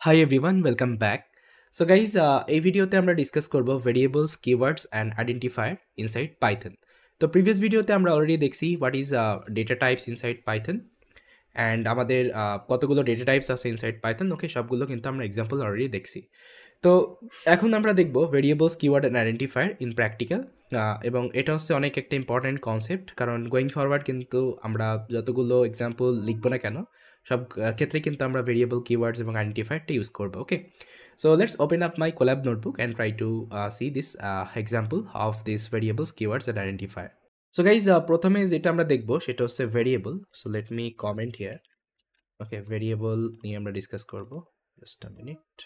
Hi everyone, welcome back. So guys, এই ভিডিওতে আমরা ডিসকাস করব variables, keywords and identifier inside Python. তো প্রিভিয়াস ভিডিওতে আমরা অলরেডি দেখছি what is data types inside Python and আমাদের কতগুলো ডেটা টাইপস আছে ইনসাইড পাইথন। ওকে, সবগুলো কিন্তু আমরা এক্সাম্পল অলরেডি দেখছি। তো এখন আমরা দেখব variables, keyword and identifier in practical, এবং এটা হচ্ছে অনেক একটা ইম্পর্ট্যান্ট কনসেপ্ট, কারণ গোয়িং ফরওয়ার্ড কিন্তু আমরা যতগুলো এক্সাম্পল লিখবো না কেন সব ক্ষেত্রে কিন্তু আমরা ভেরিয়েবল, কিওয়ার্ডস এবং আইডেন্টিফায়ারটা ইউজ করবো। ওকে, so let's open up my collab notebook and try to see this example of these variables, keywords and identifier. So guys, প্রথমে যেটা আমরা দেখবো সেটা হচ্ছে variable. So let me comment here. Okay, variable নিয়ে আমরা ডিসকাস করব। Just a minute.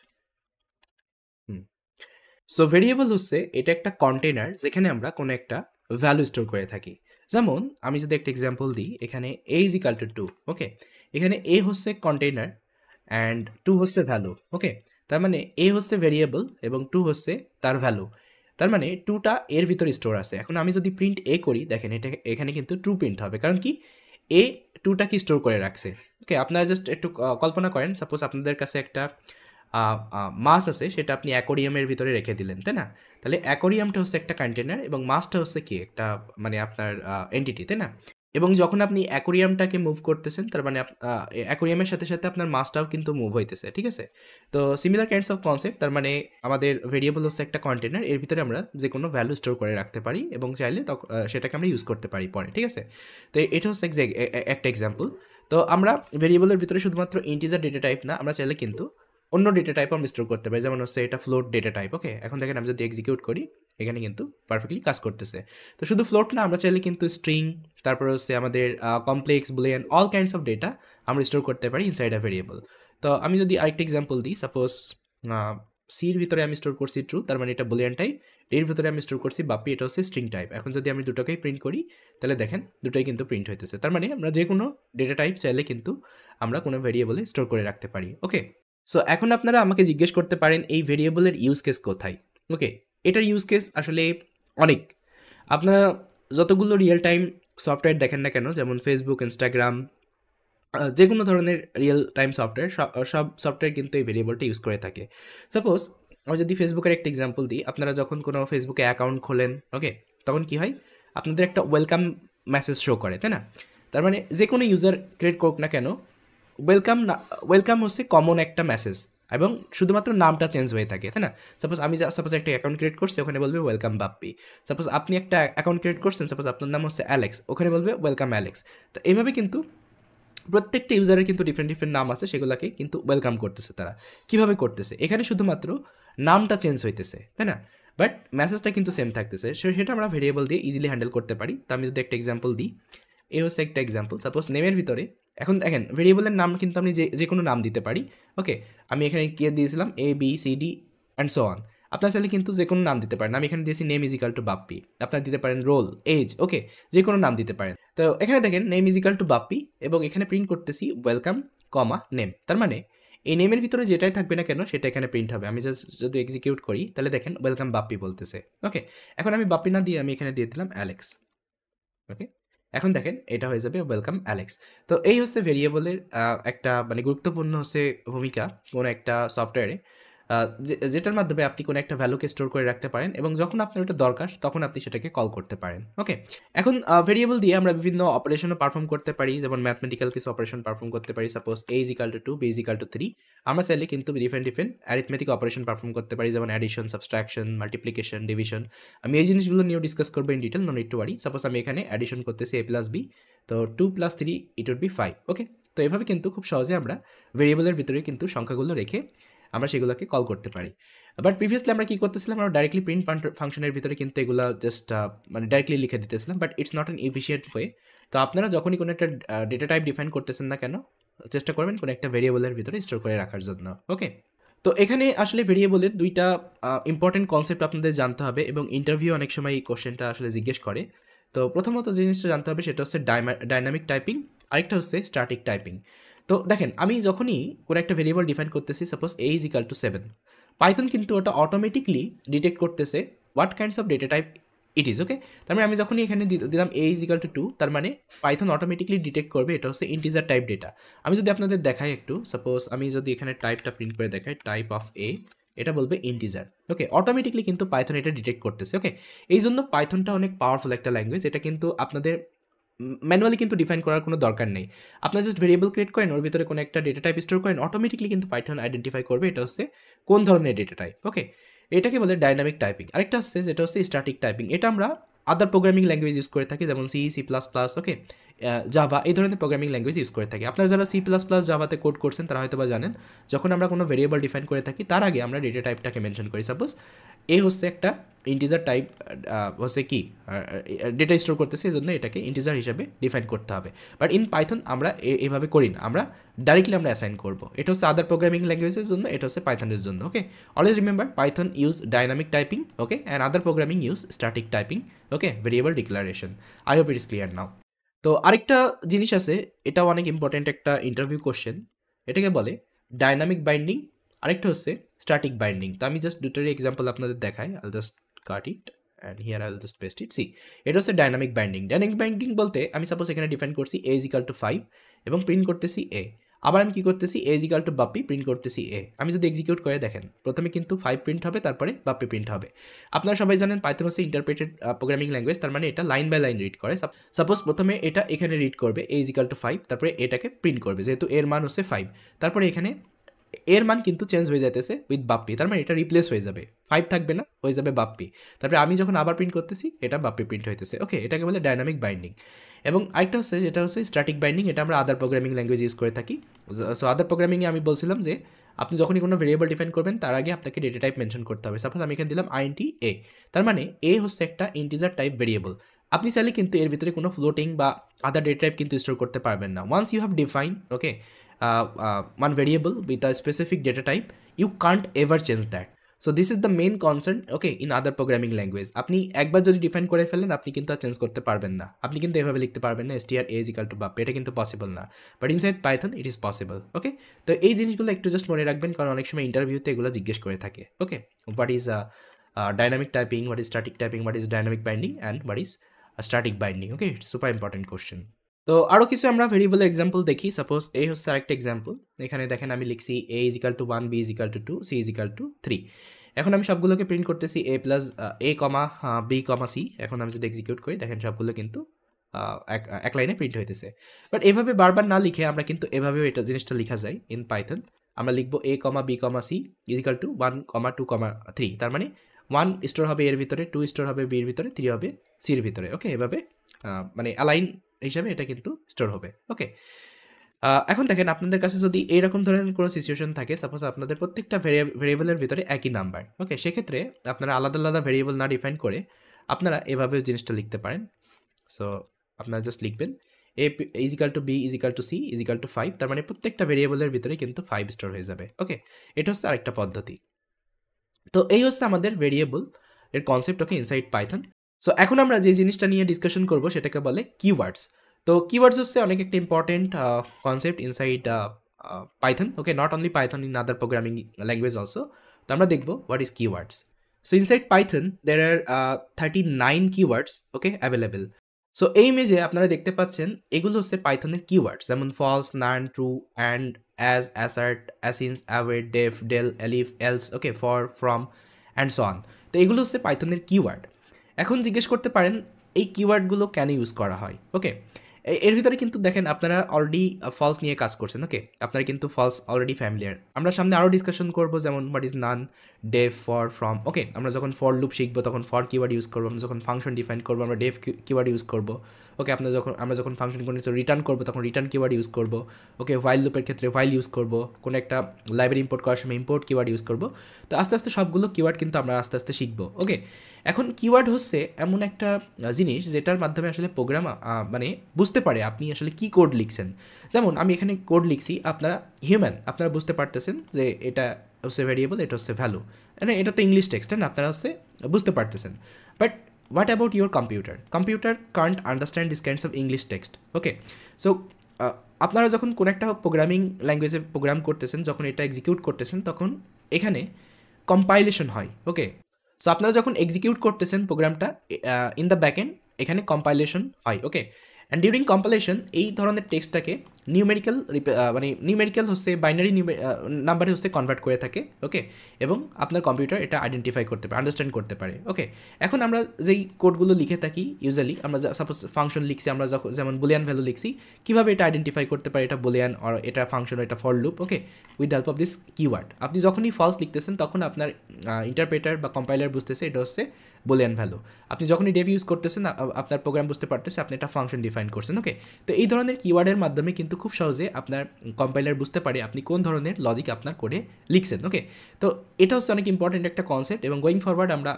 So variable হচ্ছে এটা একটা কন্টেনার যেখানে আমরা কোনো একটা ভ্যালু স্টোর করে থাকি। যেমন আমি যদি একটা এক্সাম্পল দিই, এখানে a ইজ ইকাল টু 2। ওকে, এখানে a হচ্ছে কন্টেনার অ্যান্ড 2 হচ্ছে ভ্যালু। ওকে, তার মানে a হচ্ছে ভেরিয়েবল এবং 2 হচ্ছে তার ভ্যালু। তার মানে 2টা এর ভিতরে স্টোর আছে। এখন আমি যদি প্রিন্ট a করি, দেখেন এটা এখানে কিন্তু ট্রু প্রিন্ট হবে, কারণ কি a 2টা কি স্টোর করে রাখছে। ওকে, আপনারা জাস্ট একটু কল্পনা করেন, সাপোজ আপনাদের কাছে একটা মাছ আছে, সেটা আপনি অ্যাকোরিয়ামের ভিতরে রেখে দিলেন, তাই না? তাহলে অ্যাকোরিয়ামটা হচ্ছে একটা কন্টেনার এবং মাছটা হচ্ছে কি একটা মানে আপনার এন্টিটি, তাই না? এবং যখন আপনি অ্যাকোরিয়ামটাকে মুভ করতেছেন, তার মানে অ্যাকোরিয়ামের সাথে সাথে আপনার মাছটাও কিন্তু মুভ হইতেছে, ঠিক আছে? তো সিমিলার কাইন্ডস অফ কনসেপ্ট, তার মানে আমাদের ভেরিয়েবল হচ্ছে একটা কন্টেনার, এর ভিতরে আমরা যে কোনো ভ্যালু স্টোর করে রাখতে পারি এবং চাইলে তখন সেটাকে আমরা ইউজ করতে পারি পরে, ঠিক আছে? তো এটা হচ্ছে একটা এক্সাম্পল। তো আমরা ভেরিয়েবলের ভিতরে শুধুমাত্র ইন্টিজার ডেটা টাইপ না, আমরা চাইলে কিন্তু অন্য ডেটা টাইপও আমরা স্টোর করতে পারি, যেমন হচ্ছে এটা ফ্লোট ডেটা টাইপ। ওকে, এখন দেখেন আমি যদি এক্সিকিউট করি, এখানে কিন্তু পারফেক্টলি কাজ করতেছে। তো শুধু ফ্লোট না, আমরা চাইলে কিন্তু স্ট্রিং, তারপর হচ্ছে আমাদের complex, Boolean, all kinds of data আমরা স্টোর করতে পারি ইনসাইড আ ভেরিয়েবল। তো আমি যদি আরেকটা এক্সাম্পল দিই, সাপোজ সির ভিতরে আমি স্টোর করছি ট্রু, তার মানে এটা বুলিয়ান টাইপ। এর ভিতরে আমি স্টোর করছি বাপি, এটা হচ্ছে স্ট্রিং টাইপ। এখন যদি আমি দুটোকেই প্রিন্ট করি, তাহলে দেখেন দুটোই কিন্তু প্রিন্ট হইতেছে। তার মানে আমরা যে কোনো ডেটা টাইপ চাইলে কিন্তু আমরা কোনো ভেরিয়েবলে স্টোর করে রাখতে পারি। ওকে, সো এখন আপনারা আমাকে জিজ্ঞেস করতে পারেন এই ভেরিয়েবলের ইউজ কেস কোথায়। ওকে, এটার ইউজ কেস আসলে অনেক। আপনারা যতগুলো রিয়েল টাইম সফটওয়্যার দেখেন না কেন, যেমন ফেসবুক, ইনস্টাগ্রাম, যে কোনো ধরনের রিয়েল টাইম সফটওয়্যার, সব সফটওয়্যার কিন্তু এই ভেরিয়েবলটা ইউজ করে থাকে। সাপোজ আমি যদি ফেসবুকের একটা এক্সাম্পল দিই, আপনারা যখন কোনো ফেসবুকে অ্যাকাউন্ট খোলেন, ওকে, তখন কি হয়, আপনাদের একটা ওয়েলকাম মেসেজ শো করে, তাই না? তার মানে যে কোনো ইউজার ক্রিয়েট করুক না কেন, ওয়েলকাম না, ওয়েলকাম হচ্ছে কমন একটা মেসেজ এবং শুধুমাত্র নামটা চেঞ্জ হয়ে থাকে, তাই না? সাপোজ একটা অ্যাকাউন্ট ক্রিয়েট করছি, ওখানে বলবে ওয়েলকাম বাপ্পি। সাপোজ আপনি একটা অ্যাকাউন্ট ক্রিয়েট করছেন, সাপোজ আপনার নাম হচ্ছে অ্যালেক্স, ওখানে বলবে ওয়েলকাম অ্যালেক্স। তো এইভাবে কিন্তু প্রত্যেকটা ইউজারের কিন্তু ডিফারেন্ট ডিফারেন্ট নাম আছে, সেগুলোকে কিন্তু ওয়েলকাম করতেছে তারা। কীভাবে করতেছে? এখানে শুধুমাত্র নামটা চেঞ্জ হইতেছে, তাই না? বাট মেসেজটা কিন্তু সেম থাকতেছে। সেটা আমরা ভেরিয়েবল দিয়ে ইজিলি হ্যান্ডেল করতে পারি। তো আমি যদি একটা এক্সাম্পল দিই, এ হচ্ছে একটা এক্সাম্পল। সাপোজ নেমের ভিতরে, এখন দেখেন ভেরিয়েবলের নাম কিন্তু আমি যে কোনো নাম দিতে পারি। ওকে, আমি এখানে কে দিয়েছিলাম A B C D and so on. আপনার চাইলে কিন্তু যে কোনো নাম দিতে পারেন। আমি এখানে দিয়েছি name is equal to Bappi, আপনারা দিতে পারেন রোল, এজ, ওকে, যে কোনো নাম দিতে পারেন। তো এখানে দেখেন name is equal to Bappi এবং এখানে প্রিন্ট করতেছি ওয়েলকাম কমা নেম। তার মানে এই নেমের ভিতরে যেটাই থাকবে না কেন সেটা এখানে প্রিন্ট হবে। আমি জাস্ট যদি এক্সিকিউট করি, তাহলে দেখেন ওয়েলকাম বাপ্পি বলতেছে। ওকে, এখন আমি বাপ্পি না দিয়ে আমি এখানে দিয়ে দিলাম অ্যালেক্স। ওকে, এখন দেখেন এটা হয়ে যাবে ওয়েলকাম অ্যালেক্স। তো এই হচ্ছে ভেরিয়েবলের একটা মানে গুরুত্বপূর্ণ হচ্ছে ভূমিকা কোনো একটা সফটওয়্যারে, যেটার মাধ্যমে আপনি কোনো একটা ভ্যালুকে স্টোর করে রাখতে পারেন এবং যখন আপনার ওটা দরকার তখন আপনি সেটাকে কল করতে পারেন। ওকে, এখন ভেরিয়েবল দিয়ে আমরা বিভিন্ন অপারেশনও পারফর্ম করতে পারি, যেমন ম্যাথমেটিক্যাল কিছু অপারেশন পারফর্ম করতে পারি। Suppose a is equal to 2, b is equal to 3। আমরা চাইলে কিন্তু different different arithmetic operation perform করতে পারি, যেমন অ্যাডিশন, সাবট্রাকশন, মাল্টিপ্লিকেশন, ডিভিশন। আমি এই জিনিসগুলো নিয়েও ডিসকাস করবো in detail, no need to worry. Suppose আমি এখানে অ্যাডিশন করতেছি a প্লাস বি, তো 2 plus 3 it would be 5। Okay, তো এভাবে কিন্তু খুব সহজে আমরা ভেরিয়েবলের ভিতরে কিন্তু সংখ্যাগুলো রেখে আমরা সেগুলোকে কল করতে পারি। বাট প্রিভিয়াসলি আমরা কি করতেছিলাম, আমরা ডাইরেক্টলি প্রিন্ট ফাংশনের ভিতরে কিন্তু এগুলো জাস্ট মানে ডাইরেক্টলি লিখে দিতেছিলাম, but it's not an efficient way. তো আপনারা যখনই কোনো একটা ডেটা টাইপ ডিফাইন করতেছেন না কেন, চেষ্টা করবেন কোনো একটা ভেরিয়েবলের ভিতরে স্টোর করে রাখার জন্য। ওকে, তো এখানে আসলে ভেরিয়েবলের দুইটা ইম্পর্টেন্ট কনসেপ্ট আপনাদের জানতে হবে এবং ইন্টারভিউ অনেক সময় এই কোশ্চেনটা আসলে জিজ্ঞেস করে। তো প্রথমত যে জিনিসটা জানতে হবে সেটা হচ্ছে ডাইনামিক টাইপিং, আরেকটা হচ্ছে স্ট্যাটিক টাইপিং। তো দেখেন আমি যখনই কোনো একটা ভেরিয়েবল ডিফাইন করতেছি, suppose a is equal to 7, Python কিন্তু ওটা অটোমেটিকলি ডিটেক্ট করতেছে what kinds of data type it is okay. তার মানে আমি যখনই এখানে দিলাম a ইজ ইকাল টু 2, তার মানে পাইথন অটোমেটিকলি ডিটেক্ট করবে এটা হচ্ছে ইন্টিজার টাইপ ডেটা। আমি যদি আপনাদের দেখাই একটু, সাপোজ আমি যদি এখানে টাইপটা প্রিন্ট করে দেখাই, টাইপ অফ a, এটা বলবে ইন্টিজার। ওকে, অটোমেটিকলি কিন্তু পাইথন এটা ডিটেক্ট করতেছে। ওকে, এই জন্য পাইথনটা অনেক পাওয়ারফুল একটা ল্যাঙ্গুয়েজ। এটা কিন্তু আপনাদের ম্যানুয়ালি কিন্তু ডিফাইন করার কোনো দরকার নেই। আপনারা জাস্ট ভেরিয়েবল ক্রিয়েট করেন, ওর ভিতরে কোনো একটা ডেটা টাইপ স্টোর করেন, অটোমেটিকলি কিন্তু পাইথন আইডেন্টিফাই করবে এটা হচ্ছে কোন ধরনের ডেটা টাইপ। ওকে, এটাকে বলে ডাইনামিক টাইপিং। আরেকটা হচ্ছে যেটা হচ্ছে স্ট্যাটিক টাইপিং। এটা আমরা আদার প্রোগ্রামিং ল্যাঙ্গুয়েজ ইউজ করে থাকি, যেমন সি প্লাস প্লাস, ওকে, জাভা, এই ধরনের প্রোগ্রামিং ল্যাঙ্গুয়েজ ইউজ করে থাকি। আপনারা যারা C++ জাভাতে কোড করছেন তারা হয়তো বা জানেন, যখন আমরা কোনো ভেরিয়েবল ডিফাইন করে থাকি তার আগে আমরা ডেটা টাইপটাকে মেনশন করি। সাপোজ এ হচ্ছে একটা ইন্টিজার টাইপ, হচ্ছে কি ডেটা স্টোর করতেছে, এই জন্য এটাকে ইন্টিজার হিসাবে ডিফাইন করতে হবে। বাট ইন পাইথন আমরা এভাবে করি না, আমরা ডাইরেক্টলি আমরা অ্যাসাইন করবো। এটা হচ্ছে আদার প্রোগ্রামিং ল্যাঙ্গুয়েজের জন্য, এটা হচ্ছে পাইথনের জন্য। Okay, always remember Python use dynamic typing, okay, and other programming use static typing, okay, variable declaration. I hope it is clear now. তো আরেকটা জিনিস আছে, এটাও অনেক ইম্পর্টেন্ট একটা ইন্টারভিউ কোশ্চেন, এটাকে বলে ডাইনামিক বাইন্ডিং, আরেকটা হচ্ছে স্ট্যাটিক বাইন্ডিং। তো আমি জাস্ট দুটোরই এক্সাম্পল আপনাদের দেখাই। I just cut it and here I just paste it. See, এটা হচ্ছে ডাইনামিক বাইন্ডিং। ডাইনামিক বাইন্ডিং বলতে আমি সাপোজ এখানে ডিফাইন করছি a ইজ ইকাল টু 5 এবং প্রিন্ট করতেছি a। আবার আমি কি করতেছি, a is equal to Bappi, print করতেছি a। আমি যদি এক্সিকিউট করে দেখেন, প্রথমে কিন্তু 5 প্রিন্ট হবে, তারপরে বাপ্পি প্রিন্ট হবে। আপনারা সবাই জানেন পাইথন হচ্ছে ইন্টারপ্রেটেড প্রোগ্রামিং ল্যাঙ্গুয়েজ, তার মানে এটা লাইন বাই লাইন রিড করে। সাপোজ প্রথমে এটা এখানে রিড করবে a ইজ ইকাল টু 5, তারপরে এটাকে প্রিন্ট করবে, যেহেতু এর মান হচ্ছে 5, তারপরে এখানে এর মান কিন্তু চেঞ্জ হয়ে যাইতেছে উইথ বাপ্পি, তার মানে এটা রিপ্লেস হয়ে যাবে, 5 থাকবে না, হয়ে যাবে বাপ্পি। তারপরে আমি যখন আবার প্রিন্ট করতেছি, এটা বাপ্পি প্রিন্ট হইতেছে। ওকে, এটাকে বলে ডাইনামিক বাইন্ডিং। এবং আরেকটা হচ্ছে যেটা হচ্ছে স্ট্যাটিক বাইন্ডিং, এটা আমরা আদার প্রোগ্রামিং ল্যাঙ্গুয়েজ ইউজ করে থাকি। সো আদার প্রোগ্রামিংয়ে আমি বলছিলাম যে আপনি যখনই কোনো ভেরিয়েবল ডিফাইন করবেন তার আগে আপনাকে ডেটা টাইপ মেনশন করতে হবে। সাপোজ আমি এখানে দিলাম int a, তার মানে a হচ্ছে একটা ইন্টিজার টাইপ ভেরিয়েবল। আপনি চাইলে কিন্তু এর ভিতরে কোনো ফ্লোটিং বা আদার ডেটা টাইপ কিন্তু স্টোর করতে পারবেন না। Once you have define, okay, one variable with a specific data type, you can't ever change that. So this is the main concern, okay, in other programming language. আপনি একবার যদি define করে ফেলেন আপনি কিন্তু আর চেঞ্জ করতে পারবেন না। আপনি কিন্তু এভাবে লিখতে পারবেন না str a is equal to Bappi, এটা কিন্তু পসিবল না। But inside Python it is possible. Okay, তো এই জিনিসগুলো একটু জাস্ট মনে রাখবেন, কারণ অনেক সময় ইন্টারভিউতে এগুলো জিজ্ঞেস করে থাকে। Okay, what is dynamic typing, what is static typing, what is dynamic binding and what is static binding. Okay, it's super important question. তো আরও কিছু আমরা ভেরিয়েবলের এক্সাম্পল দেখি। সাপোজ এই হচ্ছে আরেকটা এক্সাম্পল। এখানে দেখেন আমি লিখছি a is equal to 1, b is equal to 2, c is equal to 3। এখন আমি সবগুলোকে প্রিন্ট করতেছি a plus a comma b comma c। এখন আমি যদি এক্সিকিউট করি দেখেন সবগুলো কিন্তু এক লাইনে প্রিন্ট হইতেছে। বাট এভাবে বারবার না লিখে আমরা কিন্তু এভাবেও এটা জিনিসটা লেখা যায় ইন পাইথন। আমরা লিখবো a comma b comma c is equal to 1 কমা 2 কমা 3। তার মানে 1 স্টোর হবে এর ভিতরে, 2 স্টোর হবে b এর ভিতরে, 3 হবে c এর ভিতরে। ওকে, এভাবে মানে অ্যালাইন হিসাবে এটা কিন্তু স্টোর হবে। ওকে, এখন দেখেন আপনাদের কাছে যদি এইরকম ধরনের কোনো সিচুয়েশন থাকে, সাপোজ আপনাদের প্রত্যেকটা ভেরিয়েবলের ভিতরে একই নাম্বার, ওকে, সেক্ষেত্রে আপনারা আলাদা আলাদা ভেরিয়েবল না ডিফাইন করে আপনারা এভাবে জিনিসটা লিখতে পারেন। সো আপনারা জাস্ট লিখবেন a is equal to b is equal to c is equal to 5, তার মানে প্রত্যেকটা ভেরিয়েবলের ভিতরে কিন্তু 5 স্টোর হয়ে যাবে। ওকে, এটা হচ্ছে আরেকটা পদ্ধতি। তো এই হচ্ছে আমাদের ভেরিয়েবল এর কনসেপ্ট, ওকে, ইনসাইড পাইথন। সো এখন আমরা যে জিনিসটা নিয়ে ডিসকাশন করব সেটাকে বলে কিওয়ার্ডস। তো কিওয়ার্ডস হচ্ছে অনেক একটা important concept inside Python. Okay, not only Python, in other programming language also. তো আমরা দেখব what is keywords. So inside Python there are 39 keywords, okay, available. So এই ইমেজে আপনারা দেখতে পাচ্ছেন এগুলো হচ্ছে পাইথনের কিওয়ার্ডস, যেমন false, none, true, and, as, assert, async, await, def, del, elif, else, okay, for, from and so on. তো এগুলো হচ্ছে পাইথনের কিওয়ার্ড। এখন জিজ্ঞেস করতে পারেন এই কিওয়ার্ডগুলো কেন ইউজ করা হয়। ওকে, এর ভিতরে কিন্তু দেখেন আপনারা অলরেডি ফলস নিয়ে কাজ করছেন। ওকে, আপনারা কিন্তু ফলস অলরেডি ফ্যামিলিয়ার। আমরা সামনে আরও ডিসকাশন করবো, যেমন what is none, def, for, from. Okay, আমরা যখন ফর লুপ শিখবো তখন ফর কিওয়ার্ড ইউজ করবো, আমরা যখন ফাংশন ডিফাইন করবো আমরা ডেফ কিওয়ার্ড ইউজ করবো। ওকে, আমরা যখন ফাংশন কোনো কিছু রিটার্ন করবো তখন রিটার্ন কিওয়ার্ড ইউজ করবো। ওকে, হোয়াইল লুপের ক্ষেত্রে হোয়াইল ইউজ করবো, কোনো একটা লাইব্রেরি ইম্পোর্ট করার সময় ইম্পোর্ট কিওয়ার্ড ইউজ করবো। তো আস্তে আস্তে সবগুলো কিওয়ার্ড কিন্তু আমরা আস্তে আস্তে শিখবো। ওকে, এখন কিওয়ার্ড হচ্ছে এমন একটা জিনিস যেটার মাধ্যমে আসলে প্রোগ্রাম মানে বুঝতে পারে আপনি আসলে কী কোড লিখছেন। যেমন আমি এখানে কোড লিখছি, আপনারা হিউম্যান, আপনারা বুঝতে পারতেছেন যে এটা হচ্ছে ভ্যারিয়েবল, এটা হচ্ছে ভ্যালু, মানে এটা তো ইংলিশ টেক্সট, না, আপনারা হচ্ছে বুঝতে পারতেছেন। But what about your computer? Computer can't understand this kinds of English text. Okay, so আপনারা যখন কোনো একটা প্রোগ্রামিং ল্যাঙ্গুয়েজে প্রোগ্রাম করতেছেন, যখন এটা এক্সিকিউট করতেছেন তখন এখানে কম্পাইলেশন হয়। ওকে, সো আপনারা যখন এক্সিকিউট করতেছেন প্রোগ্রামটা ইন দ্য ব্যাক এন্ড এখানে কম্পাইলেশন হয়, ওকে। অ্যান্ড ডিউরিং কম্পাইলেশন এই ধরনের টেক্সটটাকে নিউমেরিক্যাল মানে নিউমেরিক্যাল হচ্ছে বাইনারি নাম্বারে হচ্ছে কনভার্ট করে থাকে, ওকে। এবং আপনার কম্পিউটার এটা আইডেন্টিফাই করতে পারে, আন্ডারস্ট্যান্ড করতে পারে, ওকে। এখন আমরা যেই কোডগুলো লিখে থাকি ইউজুয়ালি আমরা সাপোজ ফাংশন লিখছি, আমরা যখন যেমন বুলিয়ান ভ্যালু লিখছি, কীভাবে এটা আইডেন্টিফাই করতে পারে এটা বুলিয়ান আর এটা ফাংশন, এটা for loop, okay, with help of this keyword. আপনি যখনই ফলস লিখতেছেন তখন আপনার ইন্টারপ্রেটার বা কম্পাইলার বুঝতেছে এটা হচ্ছে বুলিয়ান ভ্যালু। আপনি যখনই ডেভ ইউজ করতেছেন আপনার প্রোগ্রাম বুঝতে পারতেছে আপনি একটা ফাংশন ডিফাইন করছেন, ওকে। তো এই ধরনের কিওয়ার্ডের মাধ্যমে কিন্তু খুব সহজে আপনার কম্পাইলার বুঝতে পারে আপনি কোন ধরনের লজিক আপনার কোডে লিখছেন, ওকে। তো এটা হচ্ছে অনেক ইম্পর্টেন্ট একটা কনসেপ্ট, এবং গোয়িং ফরওয়ার্ড আমরা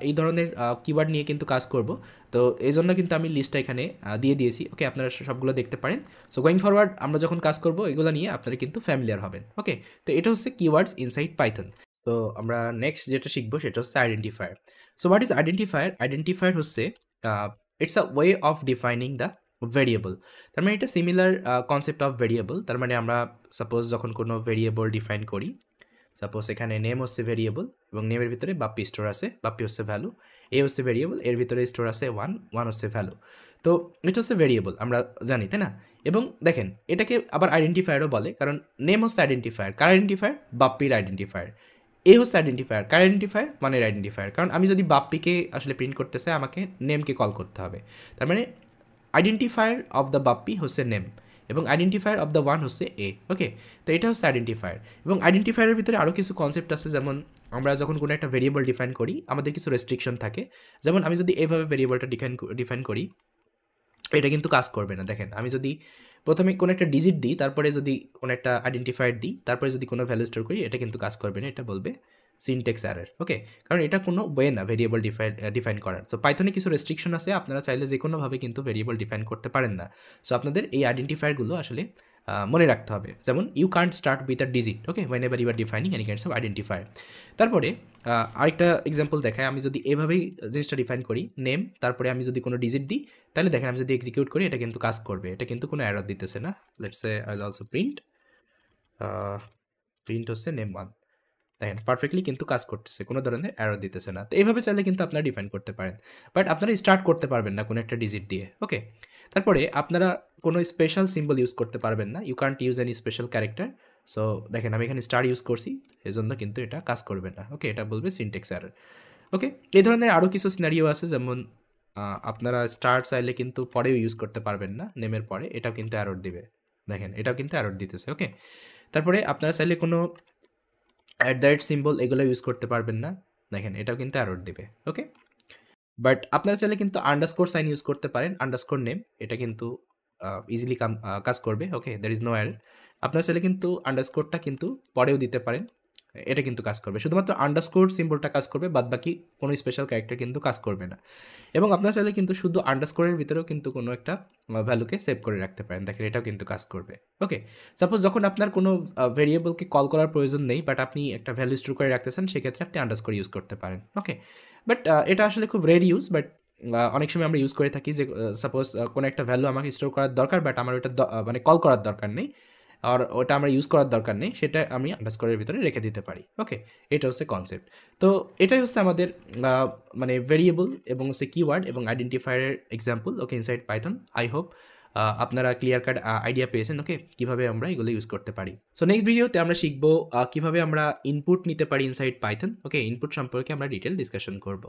এই ধরনের কিওয়ার্ড নিয়ে কিন্তু কাজ করব। তো এই জন্য কিন্তু আমি লিস্টটা এখানে দিয়ে দিয়েছি, ওকে, আপনারা সবগুলো দেখতে পারেন। সো গোয়িং ফরওয়ার্ড আমরা যখন কাজ করব এগুলো নিয়ে আপনারা কিন্তু ফ্যামিলিয়ার হবেন, ওকে। তো এটা হচ্ছে কিওয়ার্ডস ইনসাইড পাইথন। তো আমরা নেক্সট যেটা শিখবো সেটা হচ্ছে identifier. So what is identifier? Identifier হচ্ছে it's a way of defining the variable. তার মানে এটা সিমিলার কনসেপ্ট অফ ভেরিয়েবল। তার মানে আমরা সাপোজ যখন কোনো ভেরিয়েবল ডিফাইন করি, সাপোজ এখানে নেম হচ্ছে ভেরিয়েবল এবং নেমের ভিতরে বাপ্পি স্টোর আছে, বাপ্পি হচ্ছে ভ্যালু, এ হচ্ছে ভেরিয়েবল, এর ভিতরে স্টোর আছে ওয়ান, ওয়ান হচ্ছে ভ্যালু। তো এটা হচ্ছে ভেরিয়েবল আমরা জানি, তাই না? এবং দেখেন এটাকে আবার আইডেন্টিফায়ারও বলে, কারণ নেম হচ্ছে আইডেন্টিফায়ার, কার আইডেন্টিফায়ার? বাপ্পির আইডেন্টিফায়ার। এ হচ্ছে আইডেন্টিফায়ার, কার আইডেন্টিফায়ার? মানের আইডেন্টিফায়ার। কারণ আমি যদি বাপ্পিকে আসলে প্রিন্ট করতে চাই আমাকে নেমকে কল করতে হবে। তার মানে আইডেন্টিফায়ার অফ দ্য বাপ্পি হচ্ছে নেম এবং আইডেন্টিফায়ার অফ দ্য ওয়ান হচ্ছে এ, ওকে। তো এটা হচ্ছে আইডেন্টিফায়ার। এবং আইডেন্টিফায়ারের ভিতরে আরও কিছু কনসেপ্ট আছে, যেমন আমরা যখন কোনো একটা ভেরিয়েবল ডিফাইন করি আমাদের কিছু রেস্ট্রিকশন থাকে। যেমন আমি যদি এইভাবে ভেরিয়েবলটা ডিফাইন করি এটা কিন্তু কাজ করবে না। দেখেন আমি যদি প্রথমে কোনো একটা ডিজিট দিই, তারপরে যদি কোনো একটা আইডেন্টিফায়ার দিই, তারপরে যদি কোনো ভ্যালু স্টোর করি, এটা কিন্তু কাজ করবে না, এটা বলবে সিনট্যাক্স এরর, ওকে। কারণ এটা কোনো ওয়ে না ভেরিয়েবল ডিফাইন করার। সো পাইথনে কিছু রেস্ট্রিকশন আছে, আপনারা চাইলে যে কোনোভাবে কিন্তু ভেরিয়েবল ডিফাইন করতে পারেন না। সো আপনাদের এই আইডেন্টিফায়ারগুলো আসলে মনে রাখতে হবে। যেমন you can't start with a digit, okay, whenever you are defining any kinds of identifier. তারপরে আরেকটা এক্সাম্পল দেখায়, আমি যদি এভাবেই জিনিসটা ডিফাইন করি নেম, তারপরে আমি যদি কোনো ডিজিট দিই, তাহলে দেখেন আমি যদি এক্সিকিউট করি এটা কিন্তু কাজ করবে, এটা কিন্তু কোনো এরর দিতেছে না। Let's say I will also print হচ্ছে নেম ওয়ান। দেখেন পারফেক্টলি কিন্তু কাজ করতেছে, কোনো ধরনের এরর দিতেছে না। তো এইভাবে চাইলে কিন্তু আপনারা ডিফাইন করতে পারেন, বাট আপনারা স্টার্ট করতে পারবেন না কোনো একটা ডিজিট দিয়ে, ওকে। তারপরে আপনারা কোনো স্পেশাল সিম্বল ইউজ করতে পারবেন না, you can't use any special character. So দেখেন আমি এখানে স্টার ইউজ করছি, এজন্য কিন্তু এটা কাজ করবে না, ওকে, এটা বলবে সিনট্যাক্স এরর, ওকে। এই ধরনের আরও কিছু সিনারিও আছে, যেমন আপনারা স্টার চাইলে কিন্তু পরেও ইউজ করতে পারবেন না নেমের পরে, এটাও কিন্তু এরর দিবে। দেখেন এটাও কিন্তু এরর দিতেছে, ওকে। তারপরে আপনারা চাইলে কোনো অ্যাট দ্য রেট সিম্বল এগুলো ইউজ করতে পারবেন না, দেখেন এটাও কিন্তু এরর দিবে, ওকে। বাট আপনারা চাইলে কিন্তু আন্ডারস্কোর সাইন ইউজ করতে পারেন, আন্ডারস্কোর নেম, এটা কিন্তু ইজিলি কাজ করবে, ওকে, দ্যার ইজ নো এরর। আপনারা চাইলে কিন্তু আন্ডারস্কোরটা কিন্তু পরেও দিতে পারেন, এটা কিন্তু কাজ করবে। শুধুমাত্র আন্ডারস্কোর সিম্বলটা কাজ করবে, বাদবাকি কোনো স্পেশাল ক্যারেক্টার কিন্তু কাজ করবে না। এবং আপনারা চাইলে কিন্তু শুধু আন্ডারস্কোরের ভিতরেও কিন্তু কোনো একটা ভ্যালুকে সেভ করে রাখতে পারেন, দেখেন এটাও কিন্তু কাজ করবে, ওকে। সাপোজ যখন আপনার কোনো ভেরিয়েবলকে কল করার প্রয়োজন নেই, বাট আপনি একটা ভ্যালু স্টোর করে রাখতেছেন, সেক্ষেত্রে আপনি আন্ডারস্কোর ইউজ করতে পারেন, ওকে। বাট এটা আসলে খুব রেয়ার ইউজ, বাট অনেক সময় আমরা ইউজ করে থাকি যে সাপোজ কোনো একটা ভ্যালু আমাকে স্টোর করার দরকার, বাট আমার ওটা মানে কল করার দরকার নেই, আর ওটা আমরা ইউজ করার দরকার নেই, সেটা আমি আন্ডারস্কোরের ভিতরে রেখে দিতে পারি, ওকে। এটা হচ্ছে কনসেপ্ট। তো এটাই হচ্ছে আমাদের মানে ভেরিয়েবল এবং হচ্ছে কিওয়ার্ড এবং আইডেন্টিফায়ারের example, okay, inside Python. I hope আপনারা ক্লিয়ার কাট আইডিয়া পেয়েছেন, ওকে, কীভাবে আমরা এগুলো ইউজ করতে পারি। সো নেক্সট ভিডিওতে আমরা শিখবো কীভাবে আমরা ইনপুট নিতে পারি ইনসাইড পাইথন, ওকে। ইনপুট সম্পর্কে আমরা ডিটেল ডিসকাশন করব।